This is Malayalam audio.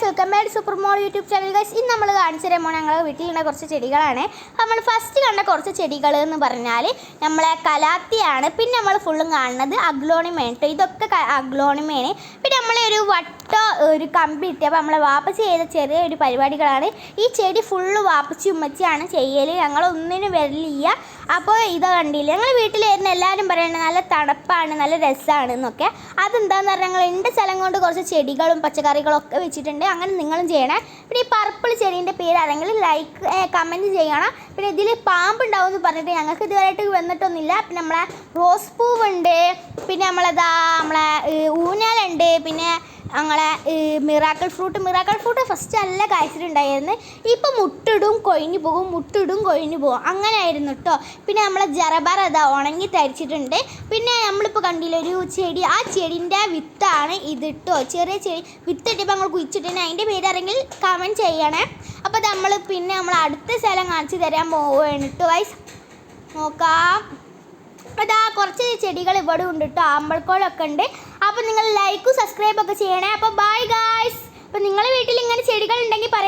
വെൽക്കം ബാക്ക് സൂപ്പർ മോൾ യൂട്യൂബ് ചാനൽ ഗൈസ്. ഇന്ന് നമ്മൾ കാണിച്ചു തരാൻ പോകുന്നത് ഞങ്ങളുടെ വീട്ടിലുള്ള കുറച്ച് ചെടികളാണ്. നമ്മൾ ഫസ്റ്റ് കണ്ട കുറച്ച് ചെടികൾ എന്ന് പറഞ്ഞാൽ നമ്മളെ കലാത്തിയാണ്. പിന്നെ നമ്മൾ ഫുള്ളും കാണുന്നത് അഗ്ലോണിമയാണ് കേട്ടോ. ഇതൊക്കെ അഗ്ലോണിമയാണ്. പിന്നെ നമ്മളെ ഒരു കമ്പി ഇട്ടപ്പോൾ നമ്മളെ വാപ്പച്ചി ചെയ്ത ചെറിയ ഒരു പരിപാടികളാണ്. ഈ ചെടി ഫുള്ള് വാപ്പച്ചി ഉമ്മച്ചിയാണ് ചെയ്യൽ, ഞങ്ങളൊന്നിനും വരില്ല. അപ്പോൾ ഇത് കണ്ടില്ല, ഞങ്ങൾ വീട്ടിൽ വരുന്ന എല്ലാവരും പറയുന്നത് നല്ല തണുപ്പാണ്, നല്ല രസമാണ് എന്നൊക്കെ. അതെന്താണെന്ന് പറഞ്ഞാൽ ഞങ്ങൾ എൻ്റെ സ്ഥലം കൊണ്ട് കുറച്ച് ചെടികളും പച്ചക്കറികളും ഒക്കെ വെച്ചിട്ടുണ്ട്. അങ്ങനെ നിങ്ങളും ചെയ്യണേ. പിന്നെ ഈ പർപ്പിൾ ചെടീൻ്റെ പേര് ആരെങ്കിലും കമൻറ്റ് ചെയ്യണം. പിന്നെ ഇതിൽ പാമ്പുണ്ടാവും എന്ന് പറഞ്ഞിട്ട് ഞങ്ങൾക്ക് ഇതുവരെയായിട്ട് വന്നിട്ടൊന്നുമില്ല. പിന്നെ നമ്മളെ റോസ് പൂവുണ്ട്, പിന്നെ നമ്മളെ ഊഞ്ഞാലുണ്ട്, പിന്നെ ഞങ്ങളെ മിറാക്കിൾ ഫ്രൂട്ട് ഫസ്റ്റ് നല്ല കായ്ച്ചിട്ടുണ്ടായിരുന്നു. ഇപ്പം മുട്ടിടും കൊഴിഞ്ഞു പോകും അങ്ങനെ ആയിരുന്നു കേട്ടോ. പിന്നെ നമ്മളെ ജറബാർ ഉണങ്ങി തരിച്ചിട്ടുണ്ട്. പിന്നെ നമ്മളിപ്പോൾ കണ്ടില്ല ഒരു ചെടി, ആ ചെടീൻ്റെ വിത്താണ് ഇത് കേട്ടോ. ചെറിയ ചെടി വിത്തിട്ടിപ്പോൾ ഞങ്ങൾ കുഴിച്ചിട്ടുണ്ട്. അതിൻ്റെ പേര് ആരെങ്കിൽ കമൻറ്റ് ചെയ്യണേ. അപ്പോൾ നമ്മൾ അടുത്ത സ്ഥലം കാണിച്ചു തരാൻ പോവുകയാണ് കേട്ടോ വൈസ്. നോക്കാം, അതാ കുറച്ച് ചെടികൾ ഇവിടെ ഉണ്ട് കേട്ടോ, ആമ്പൽക്കോളൊക്കെ ഉണ്ട്. അപ്പോൾ നിങ്ങൾ ലൈക്കും സബ്സ്ക്രൈബൊക്കെ ചെയ്യണേ. അപ്പോൾ ബൈ ഗായ്സ്. അപ്പോൾ നിങ്ങളുടെ വീട്ടിൽ ഇങ്ങനെ ചെടികൾ ഉണ്ടെങ്കിൽ പറയണം.